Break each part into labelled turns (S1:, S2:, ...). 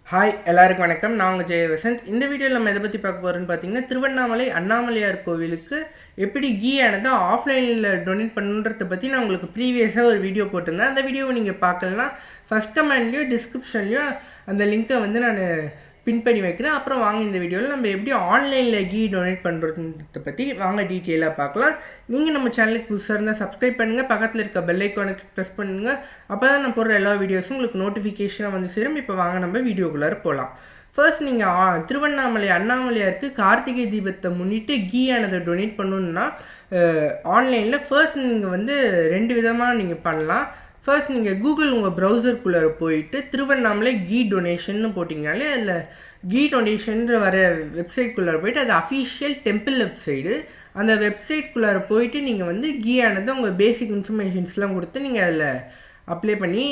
S1: Hi எல்லாருக்கும் வணக்கம். நான் உங்கள் ஜெய வசந்த். இந்த வீடியோவில் நம்ம எதை பற்றி பார்க்க போகிறோன்னு பார்த்தீங்கன்னா, திருவண்ணாமலை அண்ணாமலையார் கோவிலுக்கு எப்படி கீயானதை ஆஃப்லைனில் டொனேட் பண்ணுன்றதை பற்றி நான் உங்களுக்கு ப்ரீவியஸாக ஒரு வீடியோ போட்டிருந்தேன். அந்த வீடியோவை நீங்கள் பார்க்கலாம். ஃபஸ்ட் கமெண்ட்லேயும் டிஸ்கிரிப்ஷன்லேயும் அந்த லிங்க்கை நான் பின் பண்ணி வைக்கிறேன். அப்புறம் வாங்க இந்த வீடியோவில் நம்ம எப்படி ஆன்லைனில் கீ டொனேட் பண்ணுறதை பற்றி வாங்க டீட்டெயிலாக பார்க்கலாம். நீங்கள் நம்ம சேனலுக்கு புதுசாக இருந்தால் சப்ஸ்கிரைப் பண்ணுங்கள், பக்கத்தில் இருக்க பெல் ஐக்கானுக்கு ப்ரெஸ் பண்ணுங்கள். அப்போ தான் நான் போடுற எல்லா வீடியோஸும் உங்களுக்கு நோட்டிஃபிகேஷனாக வந்து சேரும். இப்போ வாங்க நம்ம வீடியோக்குள்ளார போகலாம். ஃபர்ஸ்ட் நீங்கள் திருவண்ணாமலை அண்ணாமலையாருக்கு கார்த்திகை தீபத்தை முன்னிட்டு கீயானதை டொனேட் பண்ணணுன்னா ஆன்லைனில் ஃபர்ஸ்ட் நீங்கள் 2 விதமாக நீங்கள் பண்ணலாம். ஃபர்ஸ்ட் நீங்கள் கூகுள் உங்கள் ப்ரௌசருக்குள்ளே போயிட்டு திருவண்ணாமலை கீ டொனேஷன்னு போட்டிங்கனாலே அதில் கீ டொனேஷன்ற வர வெப்சைட்குள்ளே போயிட்டு அது அஃபீஷியல் டெம்பிள் வெப்சைடு. அந்த வெப்சைட்குள்ளே போயிட்டு நீங்கள் கீயானதை உங்கள் பேசிக் இன்ஃபர்மேஷன்ஸ்லாம் கொடுத்து நீங்கள் அதில் அப்ளை பண்ணி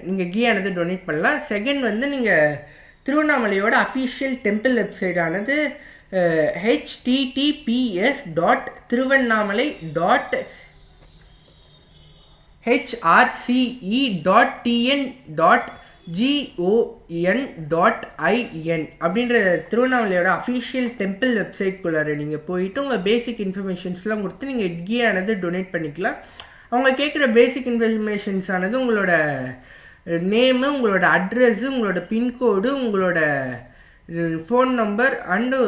S1: நீங்கள் கீயானதை டொனேட் பண்ணலாம். செகண்ட் நீங்கள் திருவண்ணாமலையோட அஃபீஷியல் டெம்பிள் வெப்சைட்டானது https://hrce.tn.gon.in அப்படின்ற திருவண்ணாமலையோட அஃபீஷியல் டெம்பிள் வெப்சைட்குள்ளார நீங்கள் போயிட்டு உங்கள் பேசிக் இன்ஃபர்மேஷன்ஸ்லாம் கொடுத்து நீங்கள் கீயானது டொனேட் பண்ணிக்கலாம். அவங்க கேட்குற பேசிக் இன்ஃபர்மேஷன்ஸ் ஆனது உங்களோட நேமு, உங்களோட அட்ரஸ்ஸு, உங்களோட பின்கோடு, உங்களோட ஃபோன் நம்பர் அண்டு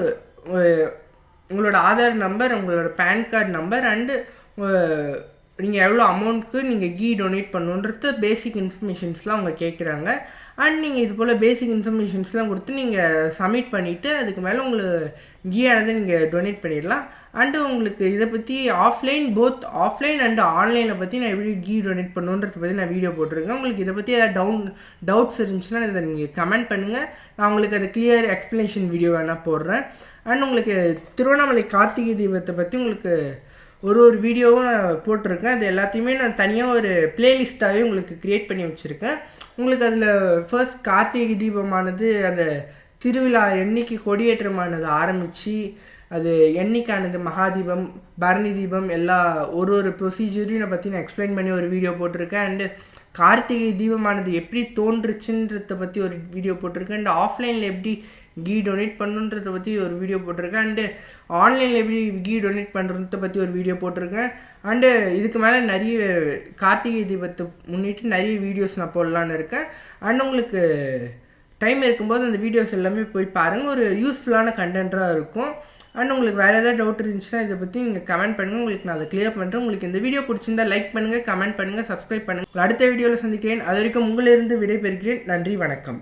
S1: உங்களோட ஆதார் நம்பர், உங்களோட பேன் கார்டு நம்பர் அண்டு நீங்கள் எவ்வளோ அமௌண்ட்க்கு நீங்கள் கீ டொனேட் பண்ணுன்றது பேசிக் இன்ஃபர்மேஷன்ஸ்லாம் அவங்க கேட்குறாங்க. அண்ட் நீங்கள் இது போல் பேசிக் இன்ஃபர்மேஷன்ஸ்லாம் கொடுத்து நீங்கள் சப்மிட் பண்ணிவிட்டு அதுக்கு மேலே உங்களுக்கு கீயானதை நீங்கள் டொனேட் பண்ணிடலாம். அண்டு உங்களுக்கு இதை பற்றி ஆஃப்லைன் அண்டு ஆன்லைனில் பற்றி நான் எப்படி கீ டொனேட் பண்ணுன்றதை பற்றி நான் வீடியோ போட்டிருக்கேன். உங்களுக்கு இதை பற்றி ஏதாவது டவுட்ஸ் இருந்துச்சுன்னா இதை நீங்கள் கமெண்ட் பண்ணுங்கள். நான் உங்களுக்கு அது கிளியர் எக்ஸ்ப்ளனேஷன் வீடியோ வேணால் போடுறேன். அண்ட் உங்களுக்கு திருவண்ணாமலை கார்த்திகை தீபத்தை பற்றி உங்களுக்கு ஒரு வீடியோவும் நான் போட்டிருக்கேன். அது எல்லாத்தையுமே நான் தனியாக ஒரு பிளேலிஸ்ட்டாகவே உங்களுக்கு க்ரியேட் பண்ணி வச்சுருக்கேன். உங்களுக்கு அதில் ஃபர்ஸ்ட் கார்த்திகை தீபமானது அந்த திருவிழா என்னைக்கு கொடியேற்றமானது ஆரம்பித்து அது என்னைக்கானது மகாதீபம், பரணி தீபம் எல்லா ஒரு ப்ரொசீஜரையும் நான் பற்றி நான் எக்ஸ்பிளைன் பண்ணி ஒரு வீடியோ போட்டிருக்கேன். அண்டு கார்த்திகை தீபமானது எப்படி தோன்றுச்சுன்றதை பற்றி ஒரு வீடியோ போட்டிருக்கேன். அண்ட் ஆஃப்லைனில் எப்படி கீ டொனேட் பண்ணுன்றதை பற்றி ஒரு வீடியோ போட்டிருக்கேன். அண்டு ஆன்லைனில் எப்படி கீ டொனேட் பண்ணுறதை பற்றி ஒரு வீடியோ போட்டிருக்கேன். அண்டு இதுக்கு மேலே நிறைய கார்த்திகை தீபத்தை முன்னிட்டு நிறைய வீடியோஸ் நான் போடலான்னு இருக்கேன். அண்ட் உங்களுக்கு டைம் இருக்கும்போது அந்த வீடியோஸ் எல்லாமே போய் பாருங்கள். ஒரு யூஸ்ஃபுல்லான கண்டென்ட்டாக இருக்கும். அண்ட் உங்களுக்கு வேறு ஏதாவது டவுட் இருந்துச்சுன்னா இதை பற்றி நீங்கள் கமெண்ட் பண்ணுங்கள். உங்களுக்கு நான் அதை கிளியர் பண்ணுறேன். உங்களுக்கு இந்த வீடியோ பிடிச்சிருந்தால் லைக் பண்ணுங்கள், கமெண்ட் பண்ணுங்கள், சப்ஸ்கிரைப் பண்ணுங்கள். அடுத்த வீடியோவில் சந்திக்கிறேன். அது வரைக்கும் உங்களிலிருந்து விடைபெறுகிறேன். நன்றி, வணக்கம்.